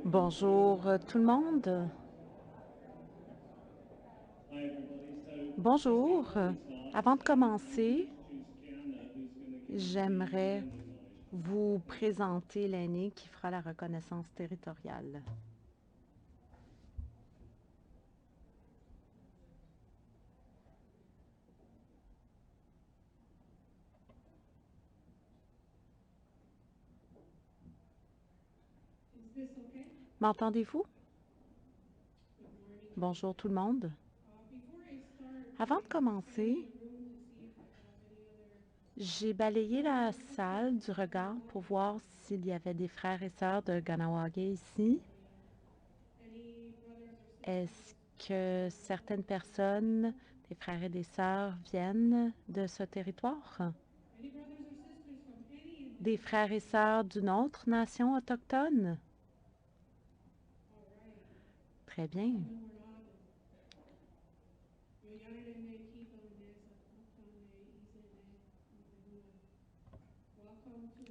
Bonjour tout le monde. Bonjour. Avant de commencer, j'aimerais vous présenter l'aîné qui fera la reconnaissance territoriale. M'entendez-vous? Bonjour tout le monde. Avant de commencer, j'ai balayé la salle du regard pour voir s'il y avait des frères et sœurs de Ganawagé ici. Est-ce que certaines personnes, des frères et des sœurs, viennent de ce territoire? Des frères et sœurs d'une autre nation autochtone? Très bien.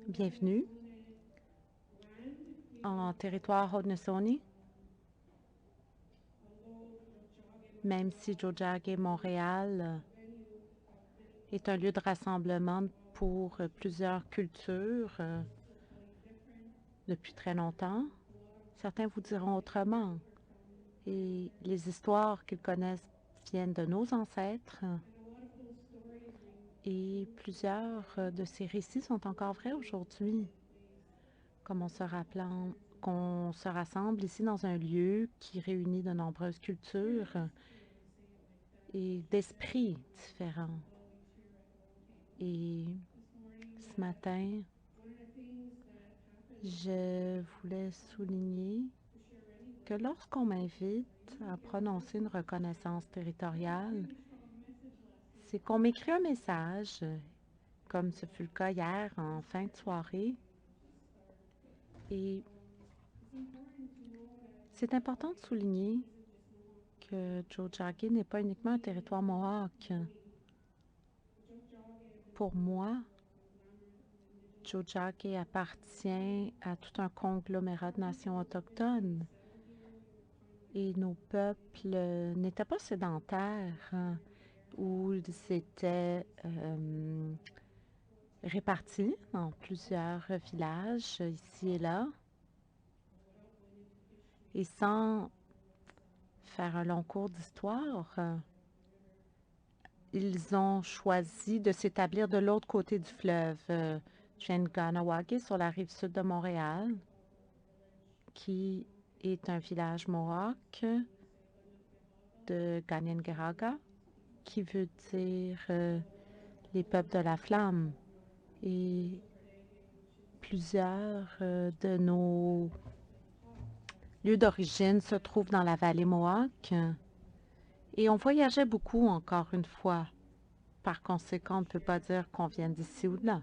Bienvenue en territoire Haudenosaunee. Même si Tiohtià:ke Montréal est un lieu de rassemblement pour plusieurs cultures depuis très longtemps, certains vous diront autrement. Et les histoires qu'ils connaissent viennent de nos ancêtres. Et plusieurs de ces récits sont encore vrais aujourd'hui, comme qu'on se rassemble ici dans un lieu qui réunit de nombreuses cultures et d'esprits différents. Et ce matin, je voulais souligner que lorsqu'on m'invite à prononcer une reconnaissance territoriale, c'est qu'on m'écrit un message, comme ce fut le cas hier en fin de soirée. Et c'est important de souligner que Tiohtià:ke n'est pas uniquement un territoire mohawk. Pour moi, Tiohtià:ke appartient à tout un conglomérat de nations autochtones. Et nos peuples n'étaient pas sédentaires ou ils étaient répartis dans plusieurs villages ici et là. Et sans faire un long cours d'histoire, ils ont choisi de s'établir de l'autre côté du fleuve, Ganawagé, sur la rive sud de Montréal, qui est un village mohawk de Kanien'kehá:ka, qui veut dire les peuples de la flamme. Et plusieurs de nos lieux d'origine se trouvent dans la vallée Mohawk. Et on voyageait beaucoup, encore une fois. Par conséquent, on ne peut pas dire qu'on vient d'ici ou de là.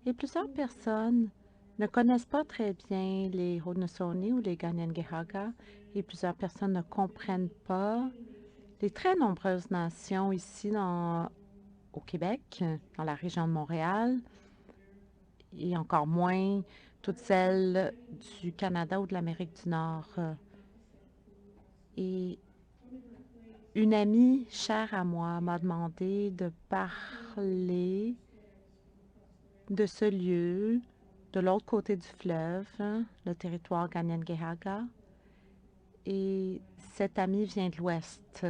Et plusieurs personnes ne connaissent pas très bien les Haudenosaunee ou les Kanien'kehá:ka, et plusieurs personnes ne comprennent pas les très nombreuses nations ici au Québec, dans la région de Montréal, et encore moins toutes celles du Canada ou de l'Amérique du Nord. Et une amie chère à moi m'a demandé de parler de ce lieu de l'autre côté du fleuve, le territoire Kanien'kehá:ka. Et cette amie vient de l'Ouest,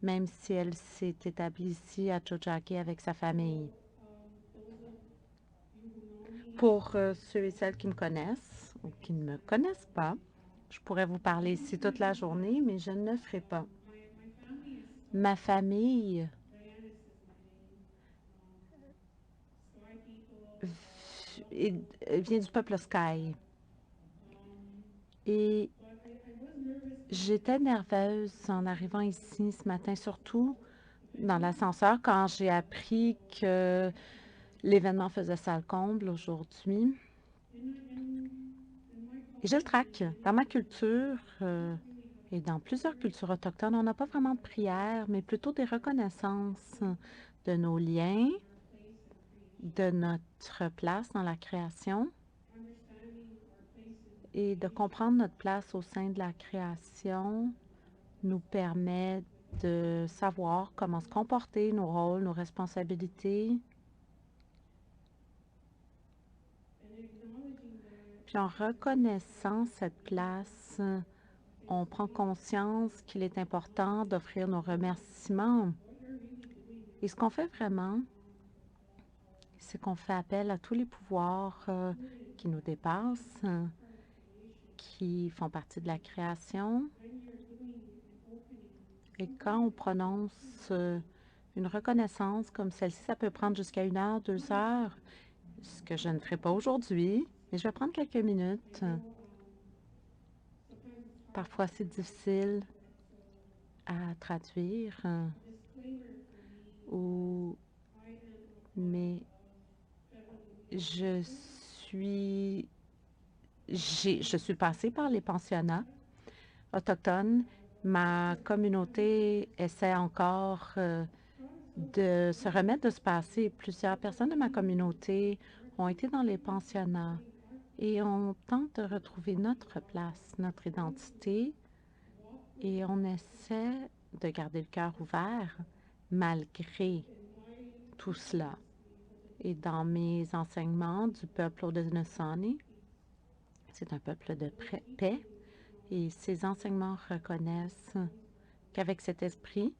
même si elle s'est établie ici à Tiohtià:ke avec sa famille. Pour ceux et celles qui me connaissent ou qui ne me connaissent pas, je pourrais vous parler ici toute la journée, mais je ne le ferai pas. Ma famille vient du peuple Sky. Et j'étais nerveuse en arrivant ici ce matin, surtout dans l'ascenseur, quand j'ai appris que l'événement faisait salle comble aujourd'hui. Et je le traque. Dans ma culture et dans plusieurs cultures autochtones, on n'a pas vraiment de prières, mais plutôt des reconnaissances de nos liens, de notre place dans la création. Et de comprendre notre place au sein de la création nous permet de savoir comment se comporter, nos rôles, nos responsabilités. Puis en reconnaissant cette place, on prend conscience qu'il est important d'offrir nos remerciements. Et ce qu'on fait vraiment, c'est qu'on fait appel à tous les pouvoirs qui nous dépassent, qui font partie de la création. Et quand on prononce une reconnaissance comme celle-ci, ça peut prendre jusqu'à 1 heure, 2 heures, ce que je ne ferai pas aujourd'hui, mais je vais prendre quelques minutes. Parfois, c'est difficile à traduire, mais je suis passée par les pensionnats autochtones. Ma communauté essaie encore de se remettre de ce passé. Plusieurs personnes de ma communauté ont été dans les pensionnats et on tente de retrouver notre place, notre identité, et on essaie de garder le cœur ouvert malgré tout cela. Et dans mes enseignements du peuple Haudenosaunee, c'est un peuple de paix, et ces enseignements reconnaissent qu'avec cet esprit,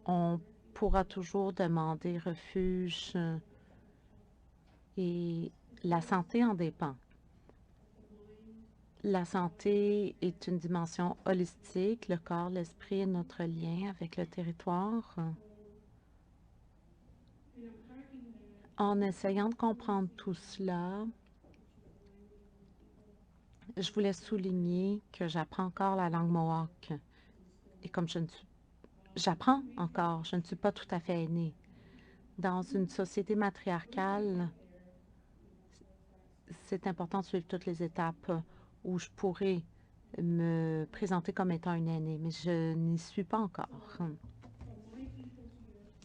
on pourra toujours demander refuge et la santé en dépend. La santé est une dimension holistique, le corps, l'esprit et notre lien avec le territoire. En essayant de comprendre tout cela, je voulais souligner que j'apprends encore la langue Mohawk. Et comme j'apprends encore, je ne suis pas tout à fait aînée. Dans une société matriarcale, c'est important de suivre toutes les étapes où je pourrais me présenter comme étant une aînée, mais je n'y suis pas encore.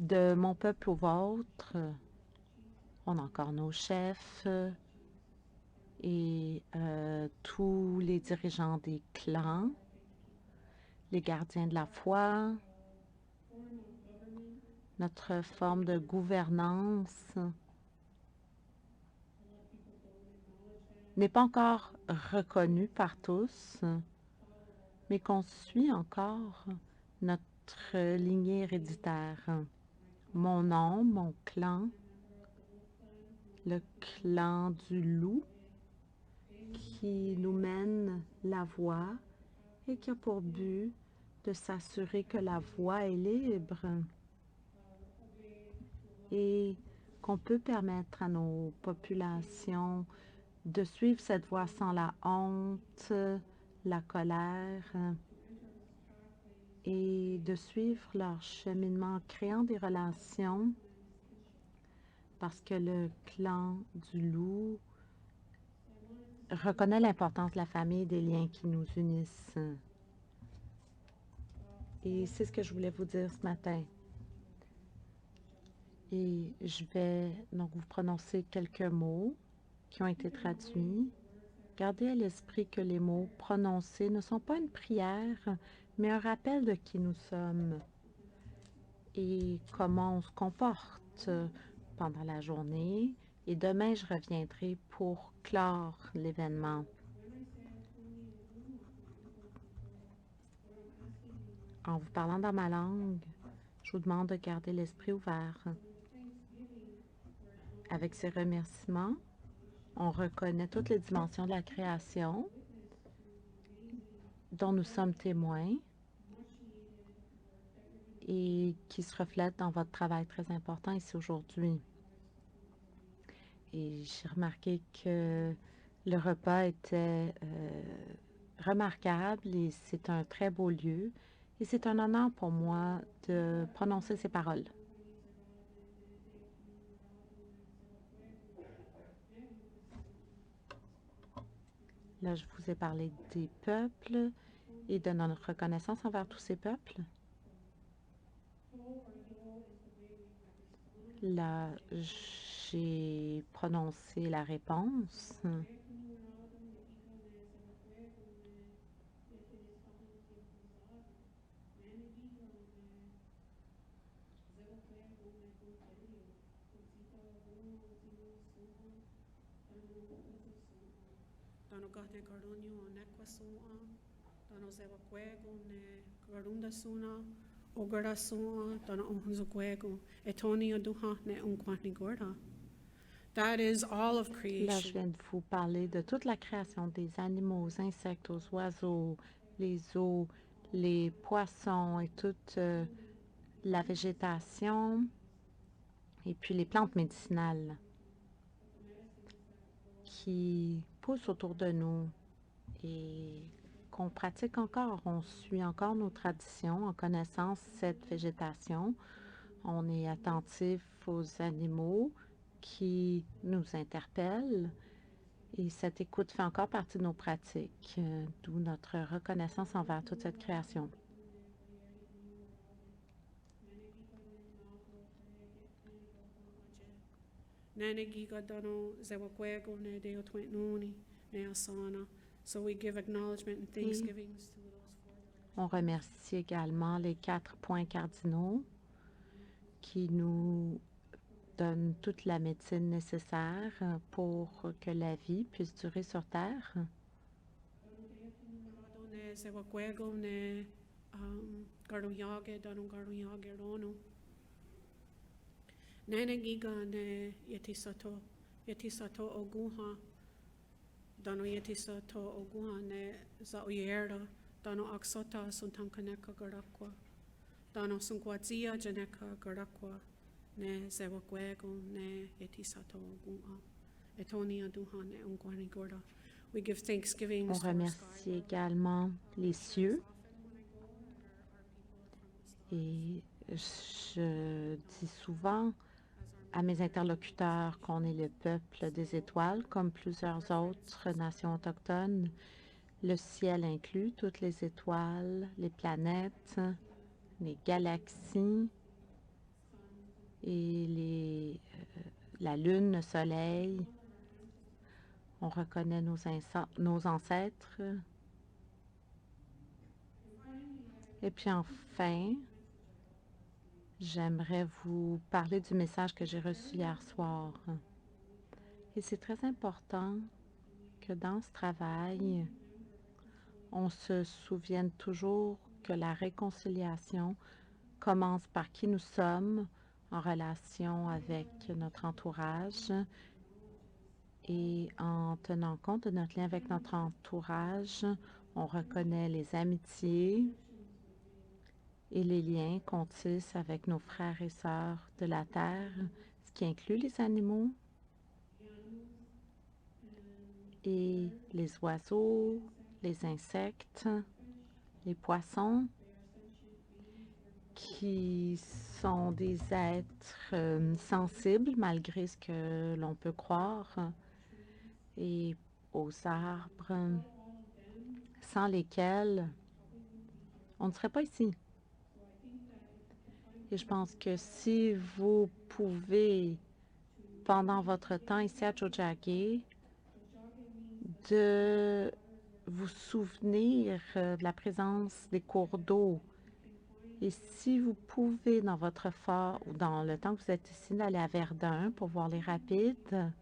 De mon peuple au vôtre, on a encore nos chefs et tous les dirigeants des clans, les gardiens de la foi, notre forme de gouvernance n'est pas encore reconnue par tous, mais qu'on suit encore notre lignée héréditaire. Mon nom, mon clan, le clan du loup, qui nous mène la voie et qui a pour but de s'assurer que la voie est libre et qu'on peut permettre à nos populations de suivre cette voie sans la honte, la colère, et de suivre leur cheminement en créant des relations, parce que le clan du loup reconnaît l'importance de la famille et des liens qui nous unissent. Et c'est ce que je voulais vous dire ce matin. Et je vais donc vous prononcer quelques mots qui ont été traduits. Gardez à l'esprit que les mots prononcés ne sont pas une prière, mais un rappel de qui nous sommes et comment on se comporte pendant la journée. Et demain, je reviendrai pour clore l'événement. En vous parlant dans ma langue, je vous demande de garder l'esprit ouvert. Avec ces remerciements, on reconnaît toutes les dimensions de la création dont nous sommes témoins et qui se reflètent dans votre travail très important ici aujourd'hui. Et j'ai remarqué que le repas était remarquable et c'est un très beau lieu. Et c'est un honneur pour moi de prononcer ces paroles. Là, je vous ai parlé des peuples et de notre reconnaissance envers tous ces peuples. Là, j'ai prononcé la réponse. Dano gahne garunyo o nekwa sua. Dano zewa kwego ne garunda suna. Ogara sua. Dano ohunzo kwego. Etoni o duha ne unkwani gorda. That is all of Là, je creation. viens de vous parler de toute la création des animaux, aux insectes, aux oiseaux, les eaux, les poissons et toute la végétation et puis les plantes médicinales qui poussent autour de nous et qu'on pratique encore. On suit encore nos traditions en connaissant cette végétation. On est attentif aux animaux qui nous interpellent et cette écoute fait encore partie de nos pratiques, d'où notre reconnaissance envers toute cette création. Nene giga dano zewa kwego ne deo twent nuni ne asana. So we give acknowledgement and thanksgivings to those four. On remercie également les 4 points cardinaux qui nous donnent toute la médecine nécessaire pour que la vie puisse durer sur Terre. Ne zewa kwego ne garuyage dano garuyage rono. Nene giga ne yetisato oguha. Dano yetisato oguha ne zauyera. Dano aksota suntankaneka garakwa. Dano sunkwazia janeka garakwa. Ne zewa kwego ne yetisato oguha. Etoni aduha ne unkwani gorda. We give thanksgiving. On remercie également les cieux. Et je dis souvent à mes interlocuteurs qu'on est le peuple des étoiles, comme plusieurs autres nations autochtones. Le ciel inclut toutes les étoiles, les planètes, les galaxies et la lune, le soleil. On reconnaît nos ancêtres. Et puis enfin, j'aimerais vous parler du message que j'ai reçu hier soir. Et c'est très important que dans ce travail, on se souvienne toujours que la réconciliation commence par qui nous sommes en relation avec notre entourage et en tenant compte de notre lien avec notre entourage, on reconnaît les amitiés et les liens qu'on tisse avec nos frères et sœurs de la Terre, ce qui inclut les animaux et les oiseaux, les insectes, les poissons, qui sont des êtres sensibles malgré ce que l'on peut croire, et aux arbres, sans lesquels on ne serait pas ici. Et je pense que si vous pouvez, pendant votre temps ici à Tiohtià:ke, de vous souvenir de la présence des cours d'eau. Et si vous pouvez, dans votre fort ou dans le temps que vous êtes ici, d'aller à Verdun pour voir les rapides,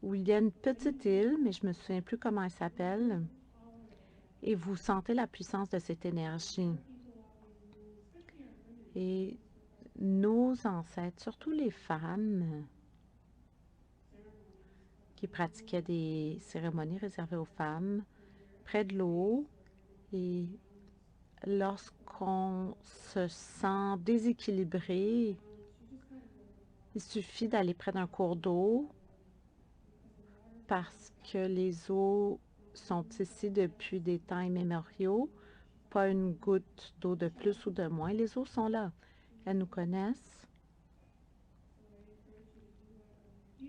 où il y a une petite île, mais je ne me souviens plus comment elle s'appelle, et vous sentez la puissance de cette énergie. Et nos ancêtres, surtout les femmes, qui pratiquaient des cérémonies réservées aux femmes, près de l'eau, et lorsqu'on se sent déséquilibré, il suffit d'aller près d'un cours d'eau parce que les eaux sont ici depuis des temps immémoriaux, pas une goutte d'eau de plus ou de moins. Les eaux sont là. Elles nous connaissent.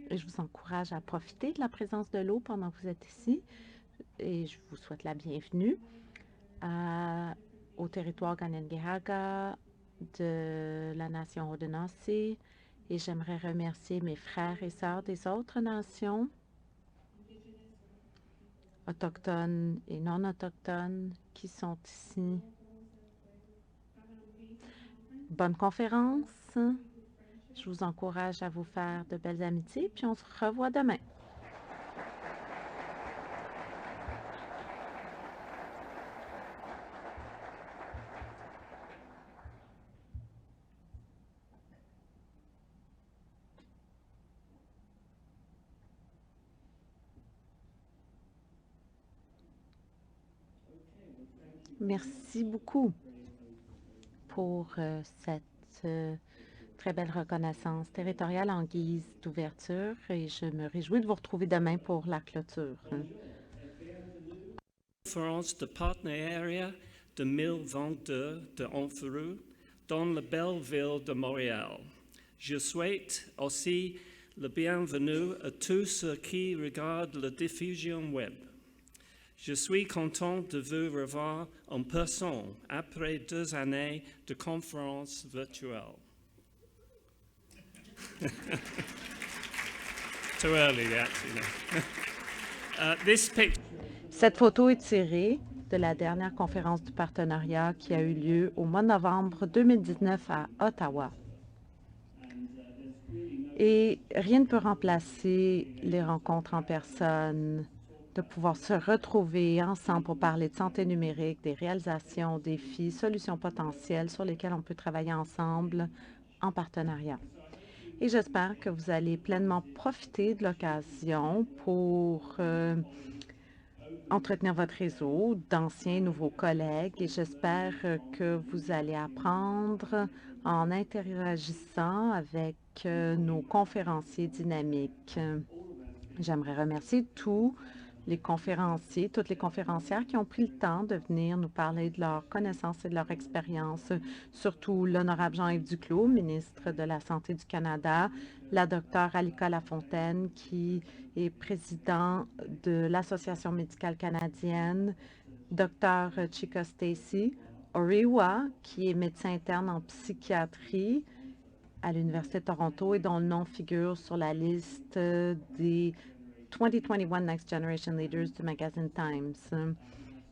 Et je vous encourage à profiter de la présence de l'eau pendant que vous êtes ici. Et je vous souhaite la bienvenue au territoire Kanien'kehá:ka de la nation Haudenosaunee. Et j'aimerais remercier mes frères et sœurs des autres nations, autochtones et non autochtones, qui sont ici. Bonne conférence. Je vous encourage à vous faire de belles amitiés, puis on se revoit demain. Merci beaucoup pour cette très belle reconnaissance territoriale en guise d'ouverture et je me réjouis de vous retrouver demain pour la clôture. Conférence de partenariat 2022 de Honfleur dans la belle ville de Montréal. Je souhaite aussi la bienvenue à tous ceux qui regardent la diffusion web. Je suis content de vous revoir en personne après 2 années de conférences virtuelles. Too early, actually. This picture. Cette photo est tirée de la dernière conférence du partenariat qui a eu lieu au mois de novembre 2019 à Ottawa. Et rien ne peut remplacer les rencontres en personne, de pouvoir se retrouver ensemble pour parler de santé numérique, des réalisations, défis, solutions potentielles sur lesquelles on peut travailler ensemble en partenariat. Et j'espère que vous allez pleinement profiter de l'occasion pour entretenir votre réseau d'anciens et nouveaux collègues et j'espère que vous allez apprendre en interagissant avec nos conférenciers dynamiques. J'aimerais remercier tous les conférenciers, toutes les conférencières qui ont pris le temps de venir nous parler de leurs connaissances et de leur expérience, surtout l'honorable Jean-Yves Duclos, ministre de la Santé du Canada, la docteure Alika Lafontaine, qui est président de l'Association médicale canadienne, docteur Chika Stacy, Oriwa, qui est médecin interne en psychiatrie à l'Université de Toronto et dont le nom figure sur la liste des 2021 Next Generation Leaders du magazine Times.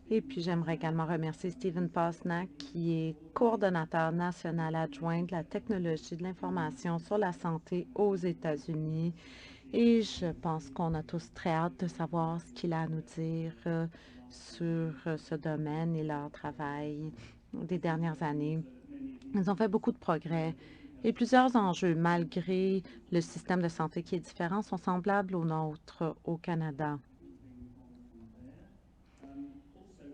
Et puis, j'aimerais également remercier Stephen Posnack, qui est coordonnateur national adjoint de la technologie de l'information sur la santé aux États-Unis. Et je pense qu'on a tous très hâte de savoir ce qu'il a à nous dire sur ce domaine et leur travail des dernières années. Ils ont fait beaucoup de progrès. Et plusieurs enjeux, malgré le système de santé qui est différent, sont semblables aux nôtres au Canada.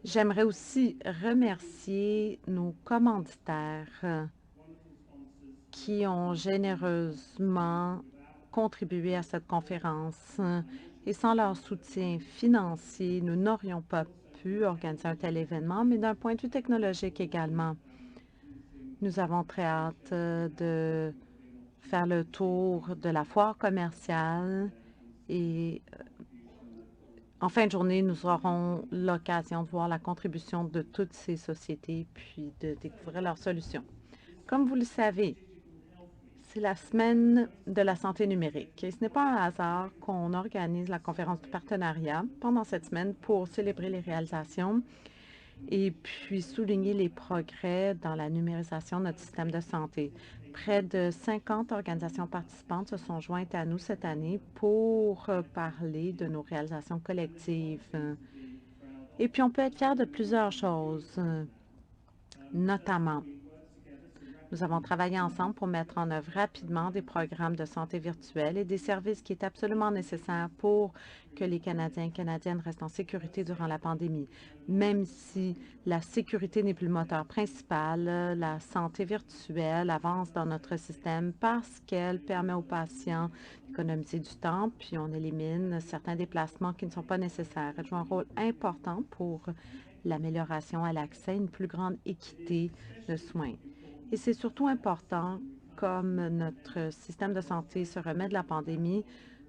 J'aimerais aussi remercier nos commanditaires qui ont généreusement contribué à cette conférence. Et sans leur soutien financier, nous n'aurions pas pu organiser un tel événement, mais d'un point de vue technologique également. Nous avons très hâte de faire le tour de la foire commerciale et en fin de journée, nous aurons l'occasion de voir la contribution de toutes ces sociétés puis de découvrir leurs solutions. Comme vous le savez, c'est la semaine de la santé numérique et ce n'est pas un hasard qu'on organise la conférence du partenariat pendant cette semaine pour célébrer les réalisations et puis souligner les progrès dans la numérisation de notre système de santé. Près de 50 organisations participantes se sont jointes à nous cette année pour parler de nos réalisations collectives. Et puis, on peut être fier de plusieurs choses, notamment nous avons travaillé ensemble pour mettre en œuvre rapidement des programmes de santé virtuelle et des services qui est absolument nécessaire pour que les Canadiens et Canadiennes restent en sécurité durant la pandémie. Même si la sécurité n'est plus le moteur principal, la santé virtuelle avance dans notre système parce qu'elle permet aux patients d'économiser du temps, puis on élimine certains déplacements qui ne sont pas nécessaires. Elle joue un rôle important pour l'amélioration à l'accès, une plus grande équité de soins. Et c'est surtout important, comme notre système de santé se remet de la pandémie,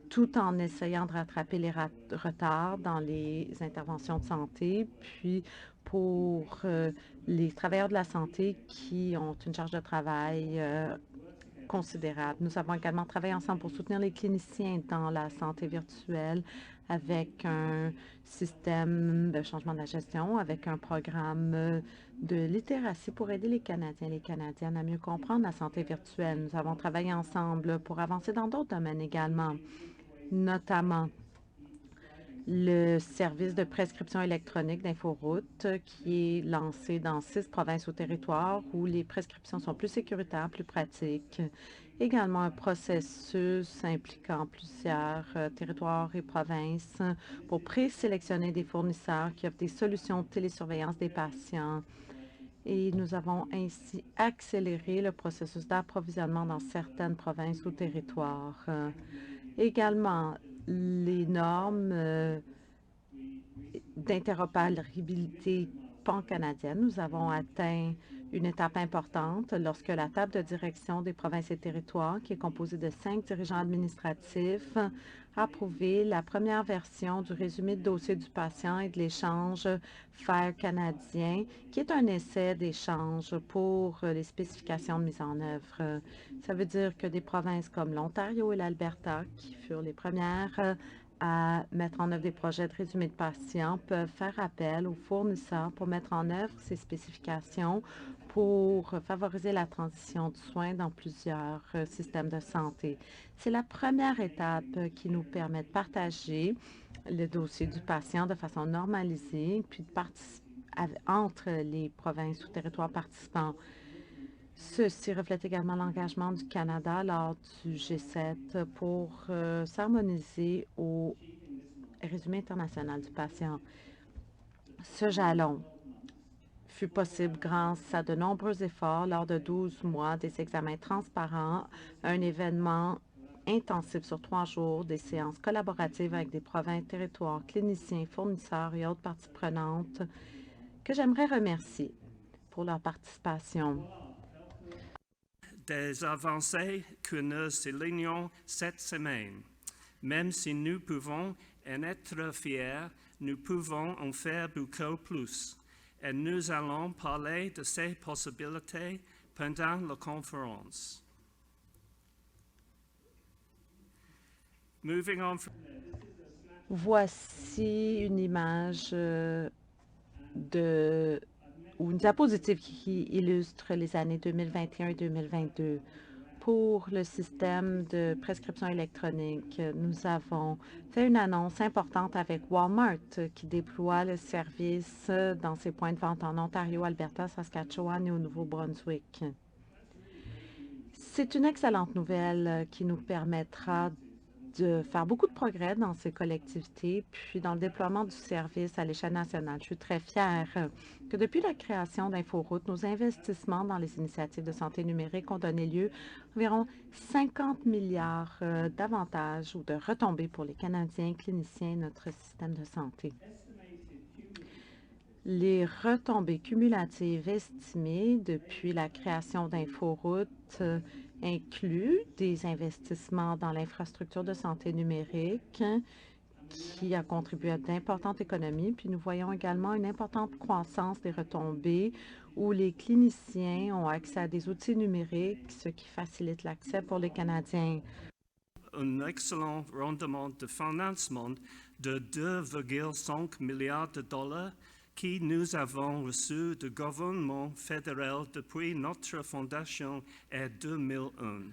tout en essayant de rattraper les retards dans les interventions de santé, puis pour les travailleurs de la santé qui ont une charge de travail considérable. Nous avons également travaillé ensemble pour soutenir les cliniciens dans la santé virtuelle avec un système de changement de la gestion, avec un programme de littératie pour aider les Canadiens et les Canadiennes à mieux comprendre la santé virtuelle. Nous avons travaillé ensemble pour avancer dans d'autres domaines également, notamment le service de prescription électronique d'Inforoute qui est lancé dans 6 provinces au territoire où les prescriptions sont plus sécuritaires, plus pratiques. Également un processus impliquant plusieurs territoires et provinces pour présélectionner des fournisseurs qui offrent des solutions de télésurveillance des patients. Et nous avons ainsi accéléré le processus d'approvisionnement dans certaines provinces ou territoires. Également, les normes d'interopérabilité pan-canadienne. Nous avons atteint une étape importante lorsque la table de direction des provinces et territoires, qui est composée de 5 dirigeants administratifs, a approuvé la première version du résumé de dossier du patient et de l'échange FAIR canadien, qui est un essai d'échange pour les spécifications de mise en œuvre. Ça veut dire que des provinces comme l'Ontario et l'Alberta, qui furent les premières à mettre en œuvre des projets de résumé de patients, peuvent faire appel aux fournisseurs pour mettre en œuvre ces spécifications pour favoriser la transition de soins dans plusieurs systèmes de santé. C'est la première étape qui nous permet de partager le dossier du patient de façon normalisée, puis de participer entre les provinces ou territoires participants. Ceci reflète également l'engagement du Canada lors du G7 pour s'harmoniser au résumé international du patient. Ce jalon fut possible grâce à de nombreux efforts lors de 12 mois, des examens transparents, un événement intensif sur 3 jours, des séances collaboratives avec des provinces, territoires, cliniciens, fournisseurs et autres parties prenantes que j'aimerais remercier pour leur participation. Des avancées que nous soulignons cette semaine. Même si nous pouvons en être fiers, nous pouvons en faire beaucoup plus. Et nous allons parler de ces possibilités pendant la conférence. Moving on. Voici une image ou une diapositive qui illustre les années 2021 et 2022. Pour le système de prescription électronique, nous avons fait une annonce importante avec Walmart qui déploie le service dans ses points de vente en Ontario, Alberta, Saskatchewan et au Nouveau-Brunswick. C'est une excellente nouvelle qui nous permettra de faire beaucoup de progrès dans ces collectivités, puis dans le déploiement du service à l'échelle nationale. Je suis très fière que depuis la création d'Inforoute, nos investissements dans les initiatives de santé numérique ont donné lieu à environ 50 milliards d'avantages ou de retombées pour les Canadiens, cliniciens et notre système de santé. Les retombées cumulatives estimées depuis la création d'Inforoute inclut des investissements dans l'infrastructure de santé numérique qui a contribué à d'importantes économies. Puis nous voyons également une importante croissance des retombées où les cliniciens ont accès à des outils numériques, ce qui facilite l'accès pour les Canadiens. Un excellent rendement de financement de 2,5 milliards de dollars que nous avons reçu du gouvernement fédéral depuis notre fondation en 2001.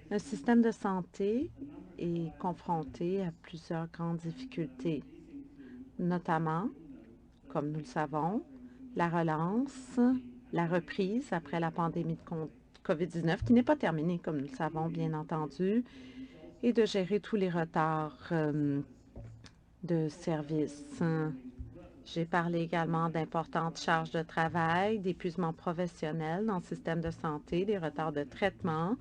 Un système de santé est confronté à plusieurs grandes difficultés, notamment, comme nous le savons, la relance, la reprise après la pandémie de COVID-19, qui n'est pas terminée, comme nous le savons, bien entendu, et de gérer tous les retards de service. J'ai parlé également d'importantes charges de travail, d'épuisement professionnel dans le système de santé, des retards de traitement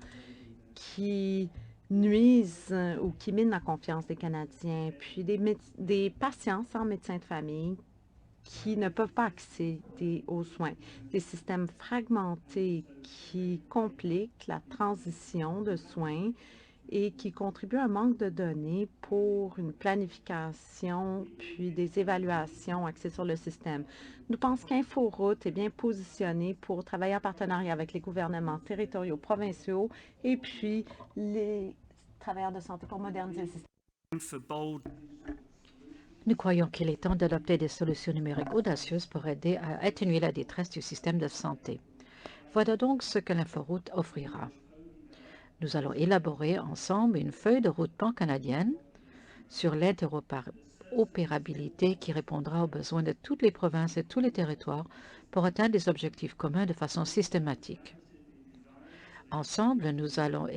qui nuisent ou qui minent la confiance des Canadiens, puis des patients sans médecin de famille qui ne peuvent pas accéder aux soins, des systèmes fragmentés qui compliquent la transition de soins et qui contribuent à un manque de données pour une planification puis des évaluations axées sur le système. Nous pensons qu'Inforoute est bien positionné pour travailler en partenariat avec les gouvernements territoriaux, provinciaux et puis les travailleurs de santé pour moderniser le système. Nous croyons qu'il est temps d'adopter des solutions numériques audacieuses pour aider à atténuer la détresse du système de santé. Voilà donc ce que l'Inforoute offrira. Nous allons élaborer ensemble une feuille de route pan-canadienne sur interopérabilité qui répondra aux besoins de toutes les provinces et tous les territoires pour atteindre des objectifs communs de façon systématique. Ensemble, nous allons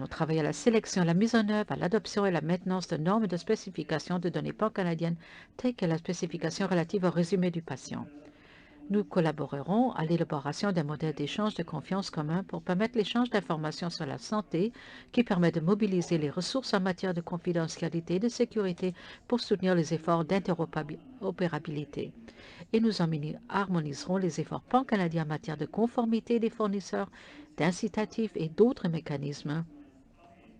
travailler à la sélection, à la mise en œuvre, à l'adoption et à la maintenance de normes et de spécifications de données pan-canadiennes telles que la spécification relative au résumé du patient. Nous collaborerons à l'élaboration d'un modèle d'échange de confiance commun pour permettre l'échange d'informations sur la santé qui permet de mobiliser les ressources en matière de confidentialité et de sécurité pour soutenir les efforts d'interopérabilité. Et nous harmoniserons les efforts pan-canadiens en matière de conformité des fournisseurs, d'incitatifs et d'autres mécanismes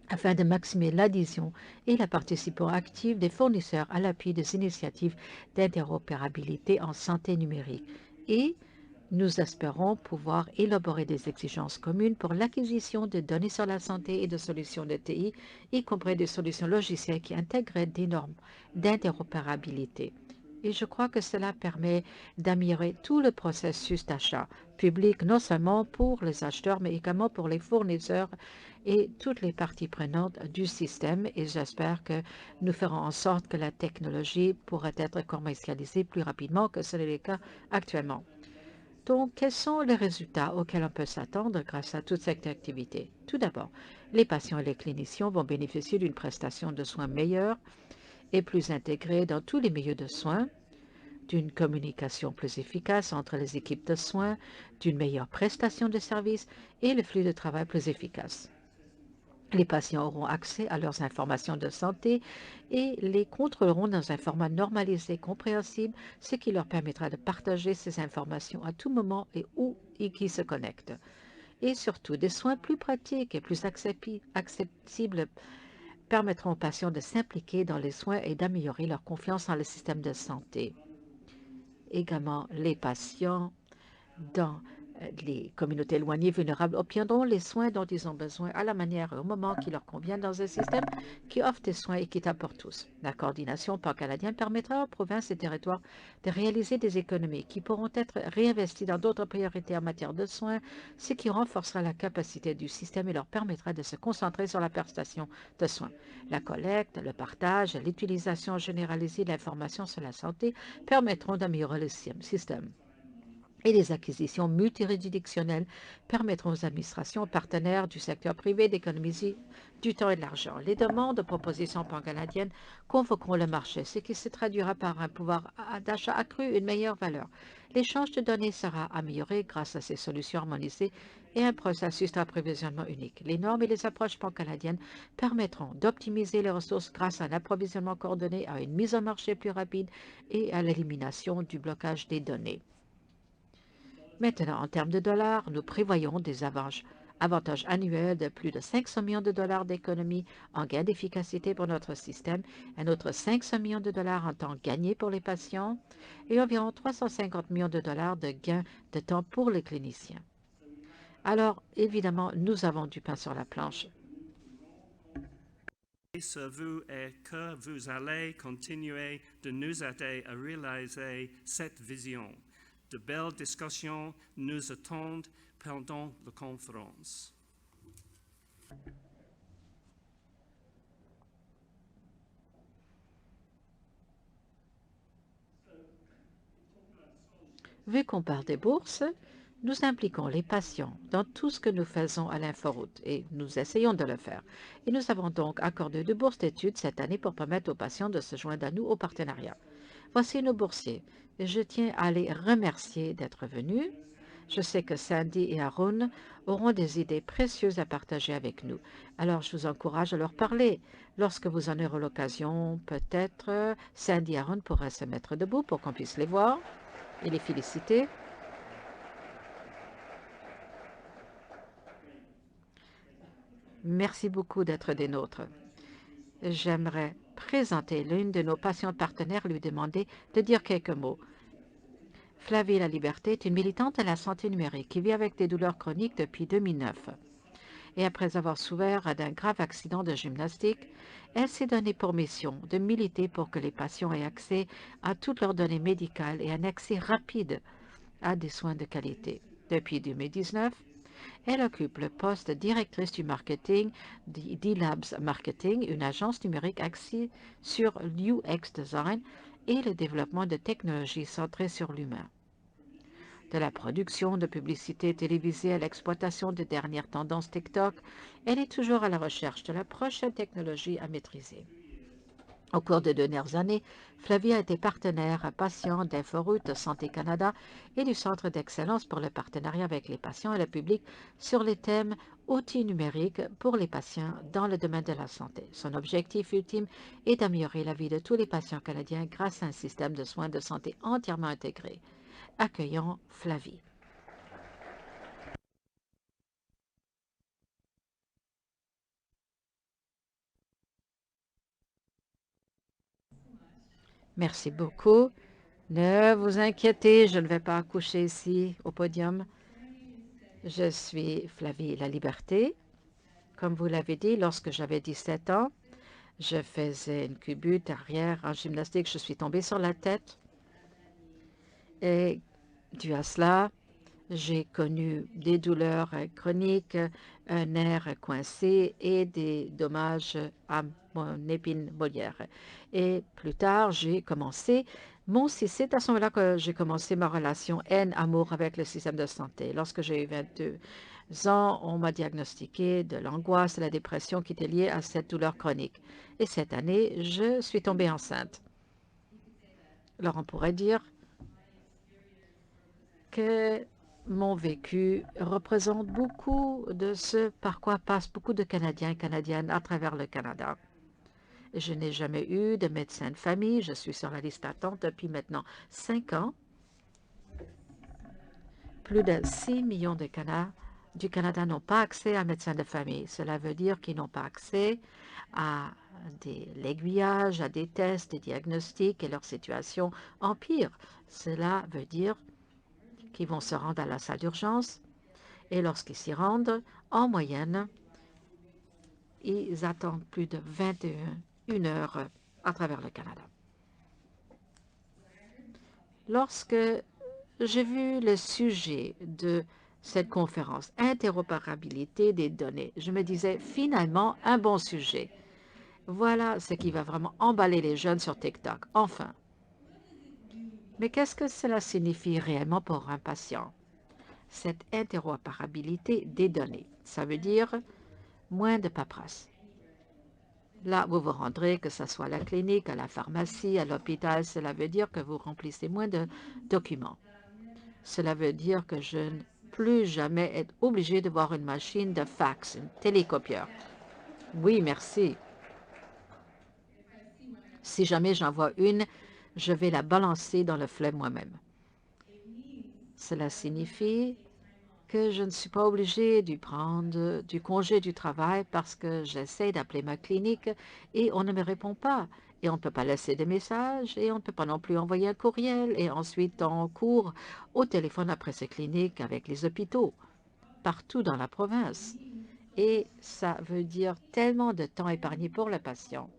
afin de maximiser l'adhésion et la participation active des fournisseurs à l'appui des initiatives d'interopérabilité en santé numérique. Et nous espérons pouvoir élaborer des exigences communes pour l'acquisition de données sur la santé et de solutions de TI, y compris des solutions logicielles qui intègrent des normes d'interopérabilité. Et je crois que cela permet d'améliorer tout le processus d'achat public, non seulement pour les acheteurs, mais également pour les fournisseurs et toutes les parties prenantes du système. Et j'espère que nous ferons en sorte que la technologie pourra être commercialisée plus rapidement que ce n'est le cas actuellement. Donc, quels sont les résultats auxquels on peut s'attendre grâce à toute cette activité? Tout d'abord, les patients et les cliniciens vont bénéficier d'une prestation de soins meilleure et plus intégrée dans tous les milieux de soins, d'une communication plus efficace entre les équipes de soins, d'une meilleure prestation de services et le flux de travail plus efficace. Les patients auront accès à leurs informations de santé et les contrôleront dans un format normalisé et compréhensible, ce qui leur permettra de partager ces informations à tout moment et où et qui se connectent. Et surtout, des soins plus pratiques et plus accessibles permettront aux patients de s'impliquer dans les soins et d'améliorer leur confiance dans le système de santé. Également, les patients dans les communautés éloignées vulnérables obtiendront les soins dont ils ont besoin à la manière et au moment qui leur convient dans un système qui offre des soins équitables pour tous. La coordination pan-canadienne permettra aux provinces et territoires de réaliser des économies qui pourront être réinvesties dans d'autres priorités en matière de soins, ce qui renforcera la capacité du système et leur permettra de se concentrer sur la prestation de soins. La collecte, le partage et l'utilisation généralisée de l'information sur la santé permettront d'améliorer le système. Et les acquisitions multijuridictionnelles permettront aux administrations partenaires du secteur privé d'économiser du temps et de l'argent. Les demandes de propositions pan-canadiennes convoqueront le marché, ce qui se traduira par un pouvoir d'achat accru et une meilleure valeur. L'échange de données sera amélioré grâce à ces solutions harmonisées et un processus d'approvisionnement unique. Les normes et les approches pan-canadiennes permettront d'optimiser les ressources grâce à un approvisionnement coordonné, à une mise en marché plus rapide et à l'élimination du blocage des données. Maintenant, en termes de dollars, nous prévoyons des avantages annuels de plus de 500 millions de dollars d'économie en gain d'efficacité pour notre système, un autre 500 millions de dollars en temps gagné pour les patients et environ 350 millions de dollars de gains de temps pour les cliniciens. Alors, évidemment, nous avons du pain sur la planche. Sur vous et que vous allez continuer de nous aider à réaliser cette vision. De belles discussions nous attendent pendant la conférence. Vu qu'on parle des bourses, nous impliquons les patients dans tout ce que nous faisons à l'Inforoute et nous essayons de le faire. Et nous avons donc accordé 2 bourses d'études cette année pour permettre aux patients de se joindre à nous au partenariat. Voici nos boursiers. Je tiens à les remercier d'être venus. Je sais que Sandy et Aaron auront des idées précieuses à partager avec nous. Alors, je vous encourage à leur parler. Lorsque vous en aurez l'occasion, peut-être Sandy et Aaron pourraient se mettre debout pour qu'on puisse les voir et les féliciter. Merci beaucoup d'être des nôtres. J'aimerais présenter l'une de nos patientes partenaires et lui demander de dire quelques mots. Flavie La Liberté est une militante de la santé numérique qui vit avec des douleurs chroniques depuis 2009. Et après avoir souffert d'un grave accident de gymnastique, elle s'est donnée pour mission de militer pour que les patients aient accès à toutes leurs données médicales et un accès rapide à des soins de qualité. Depuis 2019, Elle occupe le poste de directrice du marketing d'E-Labs Marketing, une agence numérique axée sur l'UX design et le développement de technologies centrées sur l'humain. De la production de publicités télévisées à l'exploitation des dernières tendances TikTok, elle est toujours à la recherche de la prochaine technologie à maîtriser. Au cours des dernières années, Flavie a été partenaire patient d'InfoRoute Santé Canada et du Centre d'excellence pour le partenariat avec les patients et le public sur les thèmes outils numériques pour les patients dans le domaine de la santé. Son objectif ultime est d'améliorer la vie de tous les patients canadiens grâce à un système de soins de santé entièrement intégré. Accueillons Flavie. Merci beaucoup. Ne vous inquiétez, je ne vais pas accoucher ici au podium. Je suis Flavie La Liberté. Comme vous l'avez dit, lorsque j'avais 17 ans, je faisais une culbute arrière en gymnastique. Je suis tombée sur la tête. Et dû à cela, j'ai connu des douleurs chroniques, un nerf coincé et des dommages à mon épine molaire. Et plus tard, j'ai commencé c'est à ce moment-là que j'ai commencé ma relation haine-amour avec le système de santé. Lorsque j'ai eu 22 ans, on m'a diagnostiqué de l'angoisse et la dépression qui étaient liées à cette douleur chronique. Et cette année, je suis tombée enceinte. Alors, on pourrait dire que mon vécu représente beaucoup de ce par quoi passent beaucoup de Canadiens et Canadiennes à travers le Canada. Je n'ai jamais eu de médecin de famille. Je suis sur la liste d'attente depuis maintenant 5 ans. Plus de 6 millions de du Canada n'ont pas accès à un médecin de famille. Cela veut dire qu'ils n'ont pas accès à l'aiguillage, à des tests, des diagnostics et leur situation empire. Cela veut dire qu'ils vont se rendre à la salle d'urgence et lorsqu'ils s'y rendent, en moyenne, ils attendent plus de 21 heures à travers le Canada. Lorsque j'ai vu le sujet de cette conférence, interopérabilité des données, je me disais finalement un bon sujet. Voilà ce qui va vraiment emballer les jeunes sur TikTok, enfin. Mais qu'est-ce que cela signifie réellement pour un patient? Cette interopérabilité des données, ça veut dire moins de paperasse. Là, vous vous rendrez, que ce soit à la clinique, à la pharmacie, à l'hôpital, cela veut dire que vous remplissez moins de documents. Cela veut dire que je ne plus jamais être obligé de voir une machine de fax, une télécopieur. Oui, merci. Si jamais j'en vois une, je vais la balancer dans le fleuve moi-même. Cela signifie que je ne suis pas obligée de prendre du congé du travail parce que j'essaie d'appeler ma clinique et on ne me répond pas. Et on ne peut pas laisser des messages et on ne peut pas non plus envoyer un courriel. Et ensuite, on court au téléphone après ces cliniques avec les hôpitaux, partout dans la province. Et ça veut dire tellement de temps épargné pour le patient.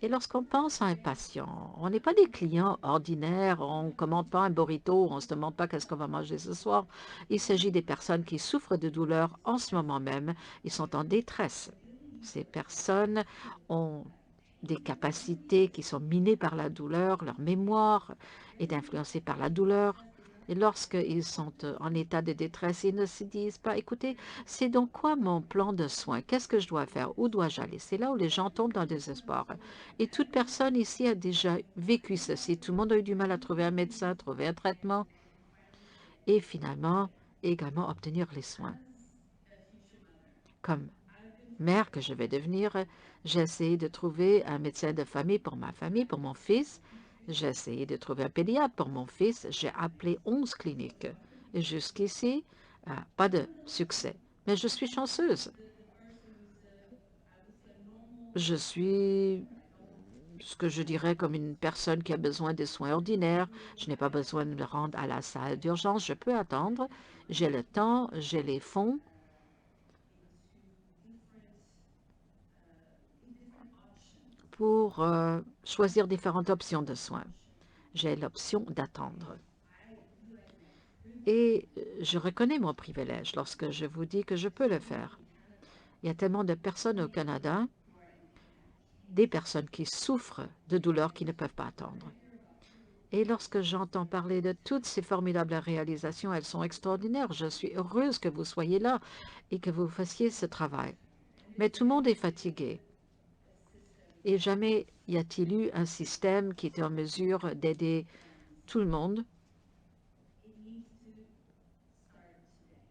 Et lorsqu'on pense à un patient, on n'est pas des clients ordinaires, on ne commande pas un burrito, on ne se demande pas qu'est-ce qu'on va manger ce soir. Il s'agit des personnes qui souffrent de douleur en ce moment même. Ils sont en détresse. Ces personnes ont des capacités qui sont minées par la douleur, leur mémoire est influencée par la douleur. Et lorsqu'ils sont en état de détresse, ils ne se disent pas, écoutez, c'est donc quoi mon plan de soins? Qu'est-ce que je dois faire? Où dois-je aller? C'est là où les gens tombent dans le désespoir. Et toute personne ici a déjà vécu ceci. Tout le monde a eu du mal à trouver un médecin, trouver un traitement et finalement également obtenir les soins. Comme mère que je vais devenir, j'ai essayé de trouver un médecin de famille, pour mon fils. J'ai essayé de trouver un pédiatre pour mon fils. J'ai appelé 11 cliniques. Et jusqu'ici, pas de succès. Mais je suis chanceuse. Je suis ce que je dirais comme une personne qui a besoin de soins ordinaires. Je n'ai pas besoin de me rendre à la salle d'urgence. Je peux attendre. J'ai le temps, j'ai les fonds. Pour choisir différentes options de soins. J'ai l'option d'attendre. Et je reconnais mon privilège lorsque je vous dis que je peux le faire. Il y a tellement de personnes au Canada, des personnes qui souffrent de douleurs qui ne peuvent pas attendre. Et lorsque j'entends parler de toutes ces formidables réalisations, elles sont extraordinaires. Je suis heureuse que vous soyez là et que vous fassiez ce travail. Mais tout le monde est fatigué. Et jamais y a-t-il eu un système qui était en mesure d'aider tout le monde.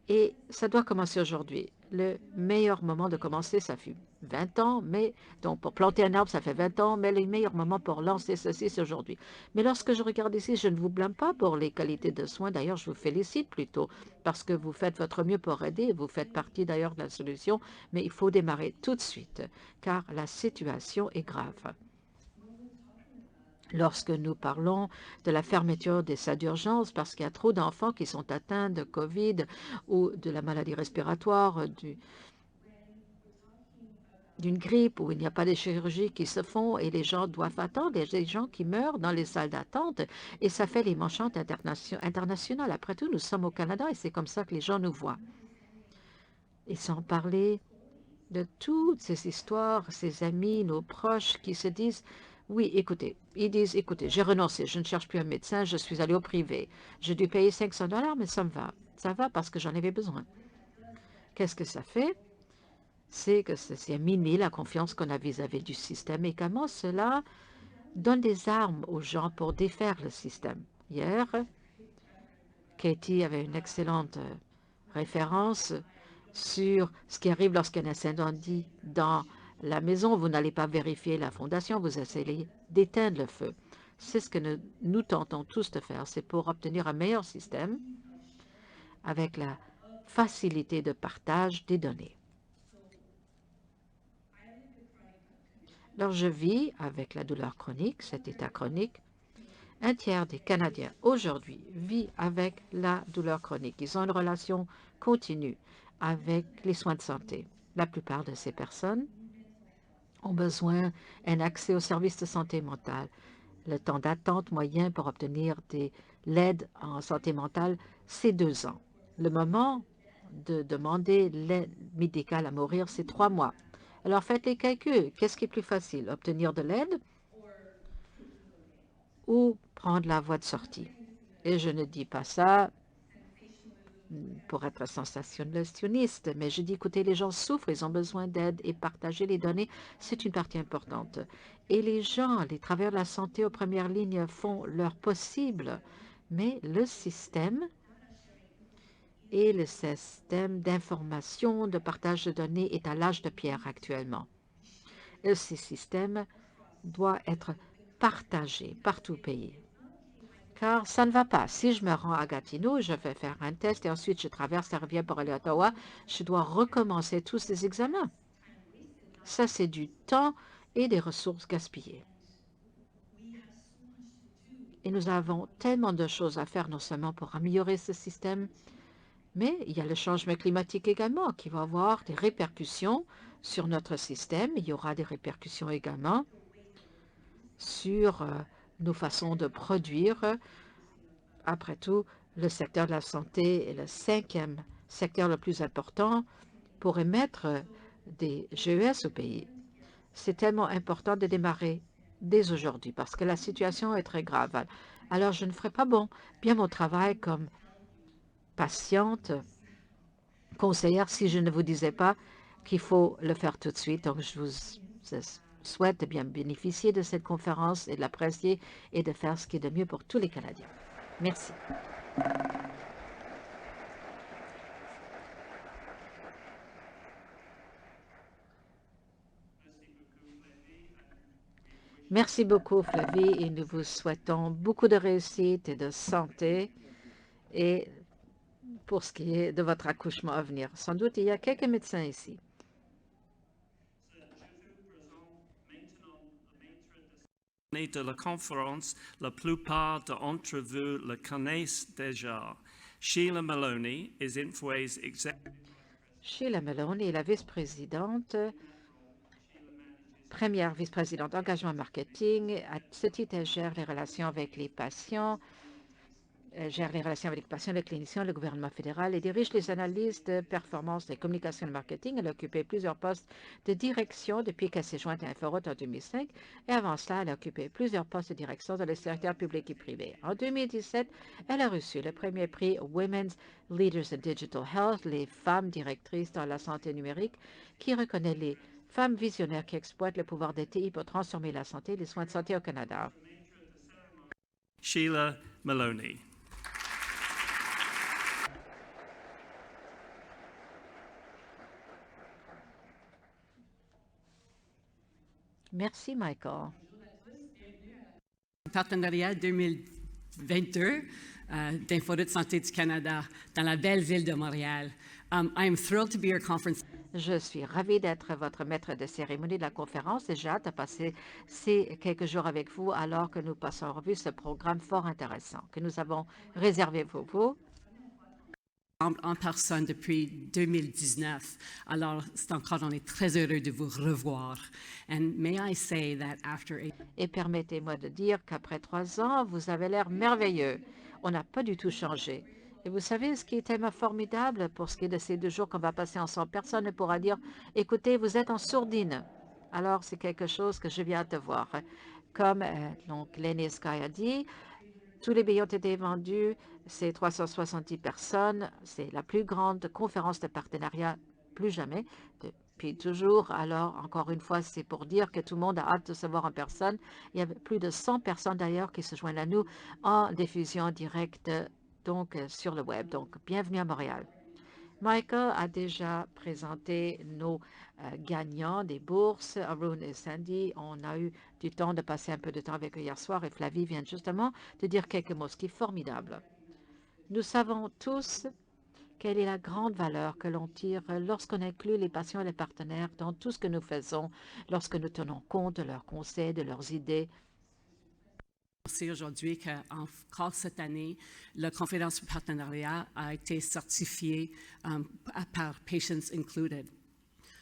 Et ça doit commencer aujourd'hui. Le meilleur moment de commencer, ça fut 20 ans, mais donc pour planter un arbre, ça fait 20 ans, mais le meilleur moment pour lancer ceci, c'est aujourd'hui. Mais lorsque je regarde ici, je ne vous blâme pas pour les qualités de soins. D'ailleurs, je vous félicite plutôt parce que vous faites votre mieux pour aider. Vous faites partie d'ailleurs de la solution, mais il faut démarrer tout de suite, car la situation est grave. Lorsque nous parlons de la fermeture des salles d'urgence parce qu'il y a trop d'enfants qui sont atteints de COVID ou de la maladie respiratoire, d'une grippe où il n'y a pas de chirurgies qui se font et les gens doivent attendre. Il y a des gens qui meurent dans les salles d'attente et ça fait les manchettes internationales. Après tout, nous sommes au Canada et c'est comme ça que les gens nous voient. Et sans parler de toutes ces histoires, ces amis, nos proches qui se disent « Oui, écoutez, ils disent, écoutez, j'ai renoncé, je ne cherche plus un médecin, je suis allé au privé. J'ai dû payer 500 $, mais ça me va. Ça va parce que j'en avais besoin. » Qu'est-ce que ça fait? C'est que c'est miner la confiance qu'on a vis-à-vis du système. Et également, cela donne des armes aux gens pour défaire le système. Hier, Katie avait une excellente référence sur ce qui arrive lorsqu'il y a un incendie dans la maison. Vous n'allez pas vérifier la fondation, vous essayez d'éteindre le feu. C'est ce que nous tentons tous de faire. C'est pour obtenir un meilleur système avec la facilité de partage des données. Alors, je vis avec la douleur chronique, cet état chronique. Un tiers des Canadiens aujourd'hui vit avec la douleur chronique. Ils ont une relation continue avec les soins de santé. La plupart de ces personnes ont besoin d'un accès aux services de santé mentale. Le temps d'attente moyen pour obtenir de l'aide en santé mentale, c'est 2 ans. Le moment de demander l'aide médicale à mourir, c'est 3 mois. Alors faites les calculs. Qu'est-ce qui est plus facile, obtenir de l'aide ou prendre la voie de sortie? Et je ne dis pas ça pour être sensationniste, mais je dis, écoutez, les gens souffrent, ils ont besoin d'aide et partager les données, c'est une partie importante. Et les gens, les travailleurs de la santé aux premières lignes font leur possible, mais le système et le système d'information, de partage de données est à l'âge de pierre actuellement. Et ce système doit être partagé par tout pays. Car ça ne va pas. Si je me rends à Gatineau, je vais faire un test et ensuite je traverse la rivière pour aller à Ottawa, je dois recommencer tous ces examens. Ça, c'est du temps et des ressources gaspillées. Et nous avons tellement de choses à faire, non seulement pour améliorer ce système, mais il y a le changement climatique également qui va avoir des répercussions sur notre système. Il y aura des répercussions également sur nos façons de produire. Après tout, le secteur de la santé est le 5e secteur le plus important pour émettre des GES au pays. C'est tellement important de démarrer dès aujourd'hui parce que la situation est très grave. Alors, je ne ferai pas bien mon travail comme patiente, conseillère, si je ne vous disais pas qu'il faut le faire tout de suite. Donc, je vous souhaite de bien bénéficier de cette conférence et de l'apprécier et de faire ce qui est de mieux pour tous les Canadiens. Merci. Merci beaucoup, Flavie, et nous vous souhaitons beaucoup de réussite et de santé et pour ce qui est de votre accouchement à venir. Sans doute, il y a quelques médecins ici. De la conférence, la plupart d'entre vous le connaissent déjà. Sheila Maloney is Infoway's executive. Sheila Maloney est la vice-présidente, première vice-présidente engagement marketing. À ce titre, elle gère les relations avec les patients gère les relations avec les patients, les cliniciens, le gouvernement fédéral et dirige les analyses de performance des communications et marketing. Elle a occupé plusieurs postes de direction depuis qu'elle s'est jointe à InfoRoute en 2005. Et avant cela, elle a occupé plusieurs postes de direction dans le secteur public et privé. En 2017, elle a reçu le premier prix Women's Leaders in Digital Health, les femmes directrices dans la santé numérique, qui reconnaît les femmes visionnaires qui exploitent le pouvoir des TI pour transformer la santé et les soins de santé au Canada. Sheila Maloney. Merci, Michael. Partenariat 2022 d'InfoRoute Santé du Canada dans la belle ville de Montréal. I am thrilled to be your conference. Je suis ravie d'être votre maître de cérémonie de la conférence et j'ai hâte de passer ces quelques jours avec vous alors que nous passons en revue ce programme fort intéressant que nous avons réservé pour vous. En personne depuis 2019. Alors, on est très heureux de vous revoir. And may I say that after Et permettez-moi de dire qu'après 3 ans, vous avez l'air merveilleux. On n'a pas du tout changé. Et vous savez, ce qui est tellement formidable pour ce qui est de ces 2 jours qu'on va passer ensemble, personne ne pourra dire, écoutez, vous êtes en sourdine. Alors, c'est quelque chose que je viens de voir. Comme donc Lenny Sky a dit, tous les billets ont été vendus, c'est 370 personnes, c'est la plus grande conférence de partenariat, plus jamais, depuis toujours. Alors, encore une fois, c'est pour dire que tout le monde a hâte de se voir en personne. Il y a plus de 100 personnes d'ailleurs qui se joignent à nous en diffusion directe, donc sur le web. Donc, bienvenue à Montréal. Michael a déjà présenté nos gagnants des bourses, Arun et Sandy. On a eu du temps de passer un peu de temps avec eux hier soir et Flavie vient justement de dire quelques mots, ce qui est formidable. Nous savons tous quelle est la grande valeur que l'on tire lorsqu'on inclut les patients et les partenaires dans tout ce que nous faisons, lorsque nous tenons compte de leurs conseils, de leurs idées. C'est aujourd'hui qu'encore cette année, la conférence de partenariat a été certifiée par Patients Included.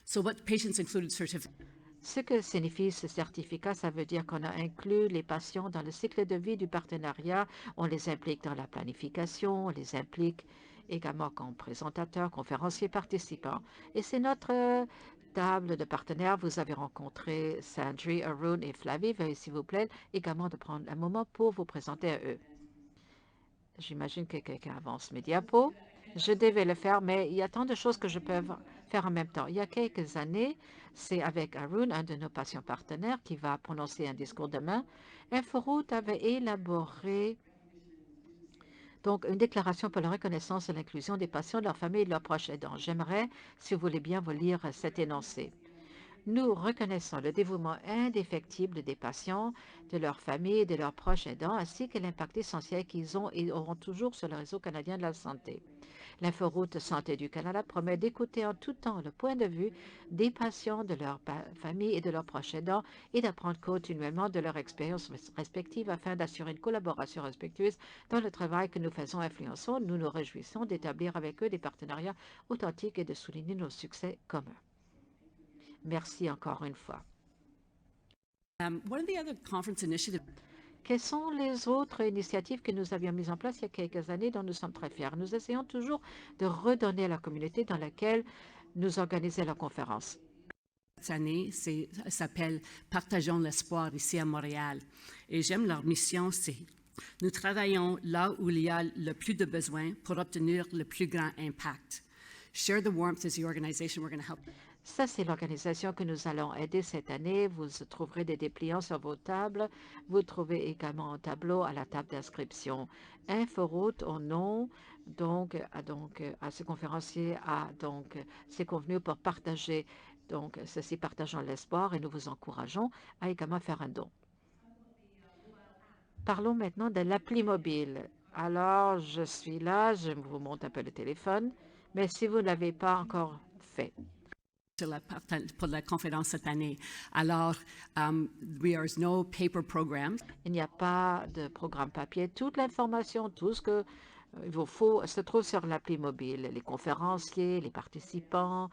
So what Patients Included certificate? Ce que signifie ce certificat, ça veut dire qu'on a inclus les patients dans le cycle de vie du partenariat, on les implique dans la planification, on les implique également comme présentateurs, conférenciers, participants. Et c'est notre table de partenaires. Vous avez rencontré Sandri, Arun et Flavie. Veuillez s'il vous plaît également de prendre un moment pour vous présenter à eux. J'imagine que quelqu'un avance mes diapos. Je devais le faire, mais il y a tant de choses que je peux faire en même temps. Il y a quelques années, c'est avec Arun, un de nos patients partenaires, qui va prononcer un discours demain. InfoRoute avait élaboré donc une déclaration pour la reconnaissance et l'inclusion des patients, de leur famille et de leurs proches aidants. J'aimerais, si vous voulez bien, vous lire cet énoncé. Nous reconnaissons le dévouement indéfectible des patients, de leurs familles et de leurs proches aidants, ainsi que l'impact essentiel qu'ils ont et auront toujours sur le réseau canadien de la santé. L'InfoRoute Santé du Canada promet d'écouter en tout temps le point de vue des patients, de leurs familles et de leurs proches aidants et d'apprendre continuellement de leur expérience respective afin d'assurer une collaboration respectueuse dans le travail que nous faisons influençons. Nous nous réjouissons d'établir avec eux des partenariats authentiques et de souligner nos succès communs. Merci encore une fois. What are the other conference initiatives? Quelles sont les autres initiatives que nous avions mises en place il y a quelques années dont nous sommes très fiers? Nous essayons toujours de redonner à la communauté dans laquelle nous organisons la conférence. Cette année, ça s'appelle Partageons l'espoir ici à Montréal. Et j'aime leur mission, c'est nous travaillons là où il y a le plus de besoins pour obtenir le plus grand impact. Share the warmth is the organization we're going to help. Ça, c'est l'organisation que nous allons aider cette année. Vous trouverez des dépliants sur vos tables. Vous trouvez également un tableau à la table d'inscription. InfoRoute, au nom à ce conférencier, c'est convenu pour partager. Donc, ceci, partageons l'espoir et nous vous encourageons à également faire un don. Parlons maintenant de l'appli mobile. Alors, je suis là, je vous montre un peu le téléphone, mais si vous ne l'avez pas encore fait, pour la conférence cette année. Alors, there is no paper program. Il n'y a pas de programme papier. Toute l'information, tout ce que il vous faut se trouve sur l'appli mobile. Les conférenciers, les participants,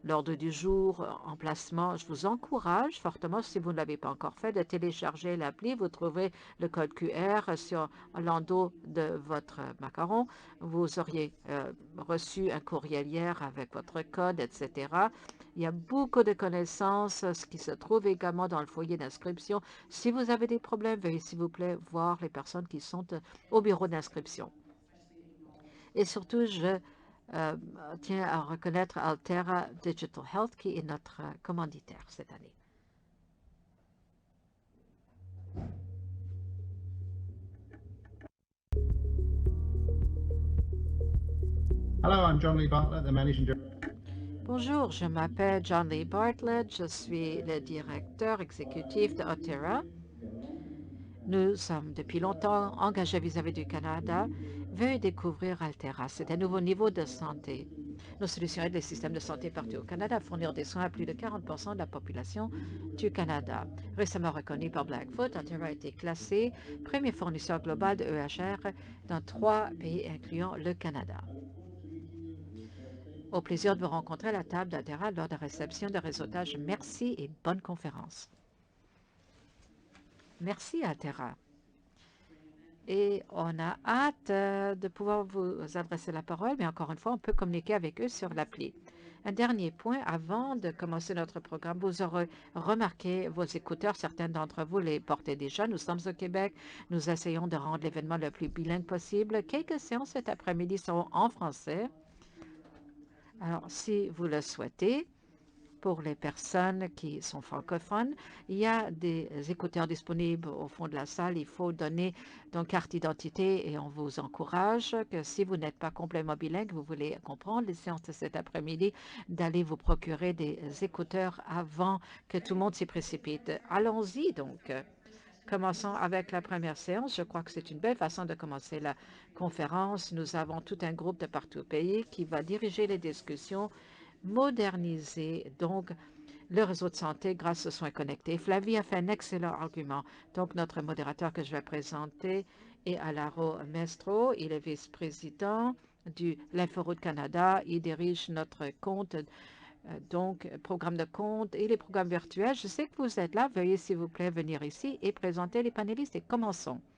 L'ordre du jour, emplacement, je vous encourage fortement, si vous ne l'avez pas encore fait, de télécharger l'appli. Vous trouverez le code QR sur l'endos de votre macaron. Vous auriez reçu un courriel hier avec votre code, etc. Il y a beaucoup de connaissances, ce qui se trouve également dans le foyer d'inscription. Si vous avez des problèmes, veuillez s'il vous plaît voir les personnes qui sont au bureau d'inscription. Et surtout, je tiens à reconnaître Altera Digital Health, qui est notre commanditaire cette année. Hello, I'm John Lee Bartlett, the Managing Director. Bonjour, je m'appelle John Lee Bartlett, je suis le directeur exécutif de Altera. Nous sommes depuis longtemps engagés vis-à-vis du Canada. Veuillez découvrir Altera. C'est un nouveau niveau de santé. Nos solutions aident les systèmes de santé partout au Canada à fournir des soins à plus de 40% de la population du Canada. Récemment reconnu par Blackfoot, Altera a été classé premier fournisseur global de EHR dans 3 pays incluant le Canada. Au plaisir de vous rencontrer à la table d'Altera lors de la réception de réseautage. Merci et bonne conférence. Merci, Altera. Et on a hâte de pouvoir vous adresser la parole, mais encore une fois, on peut communiquer avec eux sur l'appli. Un dernier point, avant de commencer notre programme, vous aurez remarqué vos écouteurs. Certains d'entre vous les portez déjà. Nous sommes au Québec. Nous essayons de rendre l'événement le plus bilingue possible. Quelques séances cet après-midi seront en français. Alors, si vous le souhaitez, pour les personnes qui sont francophones, il y a des écouteurs disponibles au fond de la salle. Il faut donner donc carte d'identité et on vous encourage que si vous n'êtes pas complètement bilingue, vous voulez comprendre les séances de cet après-midi, d'aller vous procurer des écouteurs avant que tout le monde s'y précipite. Allons-y donc. Commençons avec la première séance. Je crois que c'est une belle façon de commencer la conférence. Nous avons tout un groupe de partout au pays qui va diriger les discussions, moderniser donc le réseau de santé grâce aux soins connectés. Flavie a fait un excellent argument. Donc, notre modérateur que je vais présenter est Alaro Mestro. Il est vice-président de l'Inforoute Canada. Il dirige notre compte, donc programme de compte et les programmes virtuels. Je sais que vous êtes là. Veuillez, s'il vous plaît, venir ici et présenter les panélistes. Et commençons.